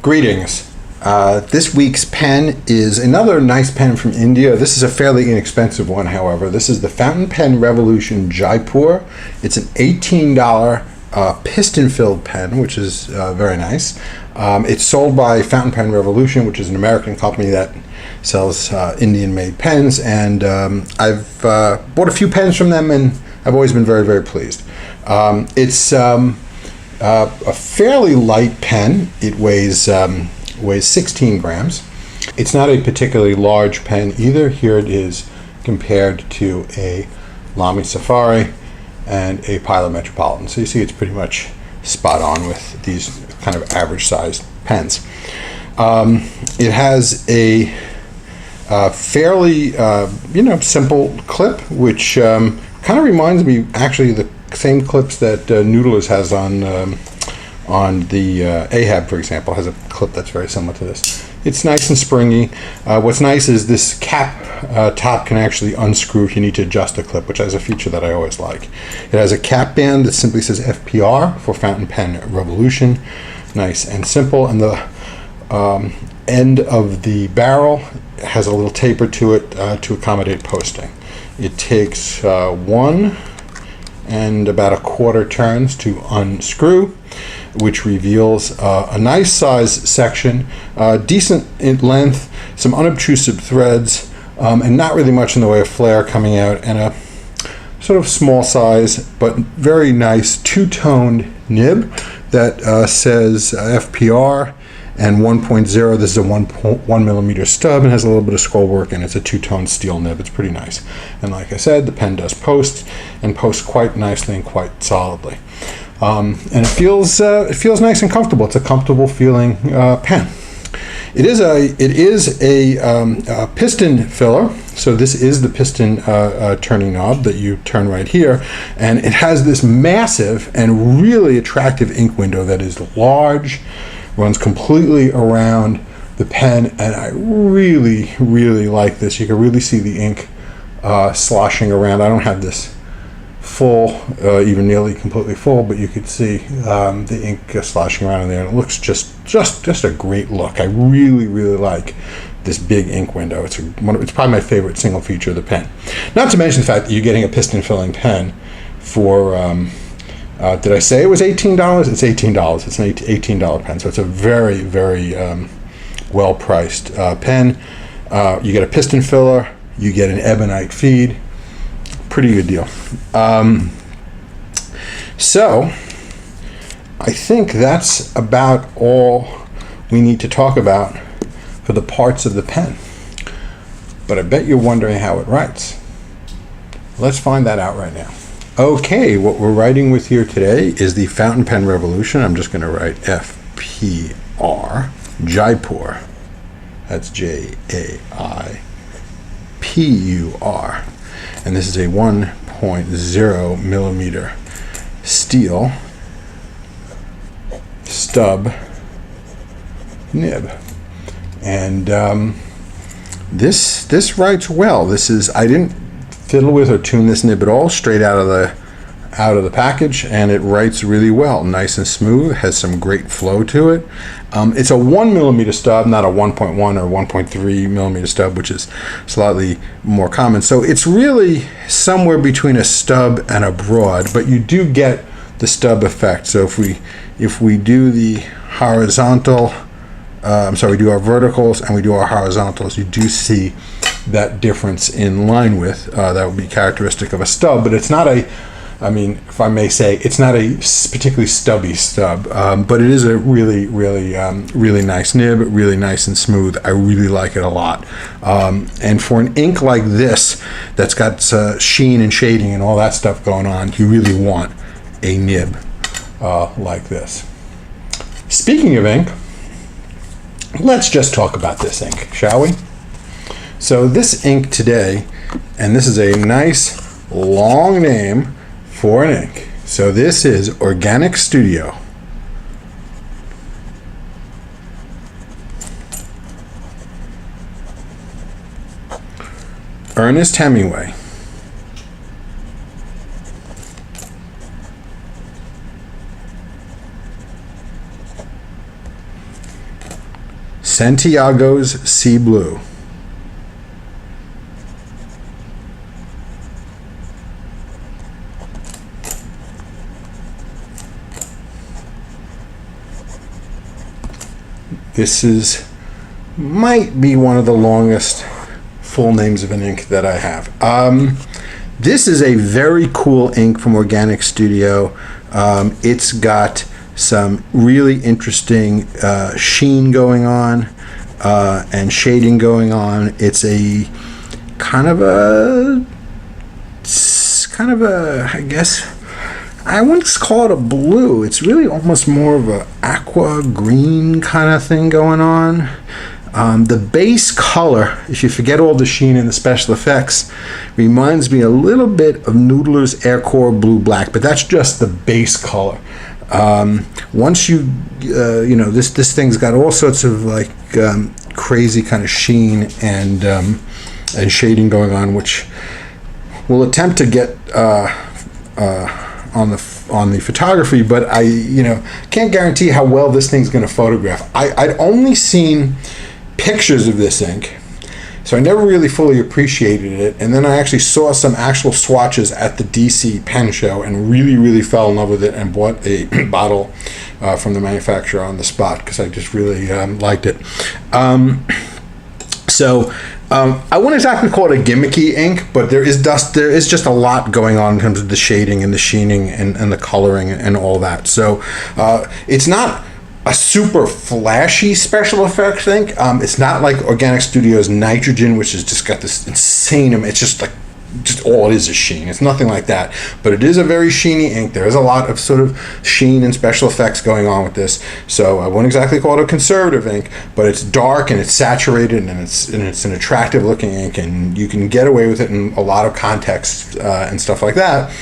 Greetings. This week's pen is another nice pen from India. This is a fairly inexpensive one, however. This is the Fountain Pen Revolution Jaipur. It's an $18 piston-filled pen, which is very nice. It's sold by Fountain Pen Revolution, which is an American company that sells Indian-made pens, and I've bought a few pens from them, and I've always been very, very pleased. It's a fairly light pen. It weighs 16 grams. It's not a particularly large pen either. Here it is compared to a Lamy Safari and a Pilot Metropolitan. So you see it's pretty much spot on with these kind of average sized pens. It has a fairly simple clip, which kind of reminds me actually of the same clips that Noodlers has on the Ahab, for example, has a clip that's very similar to this. It's nice and springy. What's nice is this cap top can actually unscrew if you need to adjust the clip, which is a feature that I always like. It has a cap band that simply says FPR for Fountain Pen Revolution. Nice and simple. And the end of the barrel has a little taper to it to accommodate posting. It takes 1 and about 1/4 turns to unscrew, which reveals a nice size section, decent in length, some unobtrusive threads, and not really much in the way of flare coming out, and a sort of small size but very nice two-toned nib that says FPR and 1.0. This is a 1 millimeter stub and has a little bit of scroll work, and it's a two-tone steel nib. It's pretty nice. And like I said, the pen does post, and posts quite nicely and quite solidly. And it feels nice and comfortable. It's a comfortable feeling pen. It is a piston filler. So this is the piston turning knob that you turn right here, and it has this massive and really attractive ink window that is large, runs completely around the pen, and I really, really like this. You can really see the ink sloshing around. I don't have this full, even nearly completely full, but you could see the ink sloshing around in there, and it looks just a great look. I really, really like this big ink window. It's probably my favorite single feature of the pen. Not to mention the fact that you're getting a piston filling pen for did I say it was $18? It's $18. It's an $18 pen, so it's a very, very well-priced pen. You get a piston filler, you get an ebonite feed. Pretty good deal. So I think that's about all we need to talk about for the parts of the pen. But I bet you're wondering how it writes. Let's find that out right now. Okay, what we're writing with here today is the Fountain Pen Revolution. I'm just going to write FPR, Jaipur. That's Jaipur. And this is a 1.0 millimeter steel stub nib. And this writes well. I didn't fiddle with or tune this nib at all, straight out of the package, and it writes really well, nice and smooth, has some great flow to it. It's a 1 millimeter stub, not a 1.1 or 1.3 millimeter stub, which is slightly more common. So it's really somewhere between a stub and a broad, but you do get the stub effect. So if we do the horizontal, we do our verticals and we do our horizontals, you do see that difference in line width. That would be characteristic of a stub, but it's not if I may say, it's not a particularly stubby stub, but it is a really, really, really nice nib, really nice and smooth. I really like it a lot. And for an ink like this, that's got sheen and shading and all that stuff going on, you really want a nib like this. Speaking of ink, let's just talk about this ink, shall we? So this ink today, and this is a nice long name for an ink. So this is Organic Studio. Ernest Hemingway. Santiago's Sea Blue. Might be one of the longest full names of an ink that I have. This is a very cool ink from Organic Studio. It's got some really interesting sheen going on and shading going on. It's a kind of a, I guess, I wouldn't call it a blue. It's really almost more of a aqua green kind of thing going on. The base color, if you forget all the sheen and the special effects, reminds me a little bit of Noodler's Aircore Blue Black, but that's just the base color. Once you know, this thing's got all sorts of like crazy kind of sheen and shading going on, which we'll attempt to get on the photography, but I can't guarantee how well this thing's going to photograph. I'd only seen pictures of this ink, so I never really fully appreciated it, and then I actually saw some actual swatches at the DC pen show and really fell in love with it and bought a bottle from the manufacturer on the spot because I just really liked it. I wouldn't exactly call it a gimmicky ink, but there is just a lot going on in terms of the shading and the sheening and the coloring and all that. So it's not a super flashy special effects ink. It's not like Organic Studio's Nitrogen, which has just got this insane, it's just all it is sheen. It's nothing like that, but it is a very sheeny ink. There is a lot of sort of sheen and special effects going on with this. So I wouldn't exactly call it a conservative ink, but it's dark and it's saturated and it's an attractive looking ink, and you can get away with it in a lot of contexts and stuff like that.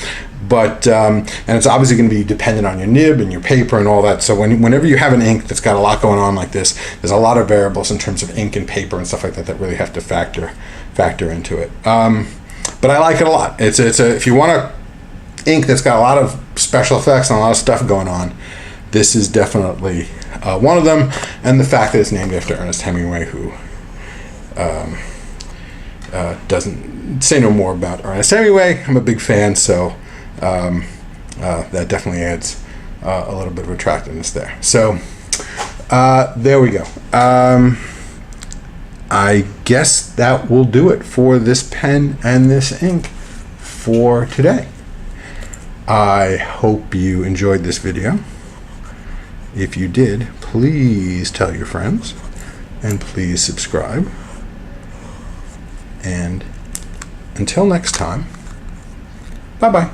But and it's obviously going to be dependent on your nib and your paper and all that. So whenever you have an ink that's got a lot going on like this, there's a lot of variables in terms of ink and paper and stuff like that that really have to factor into it. But I like it a lot. If you want a ink that's got a lot of special effects and a lot of stuff going on, this is definitely one of them. And the fact that it's named after Ernest Hemingway, who doesn't say no more about Ernest Hemingway. I'm a big fan, so that definitely adds a little bit of attractiveness there. So there we go. I guess that will do it for this pen and this ink for today. I hope you enjoyed this video. If you did, please tell your friends and please subscribe. And until next time, bye-bye.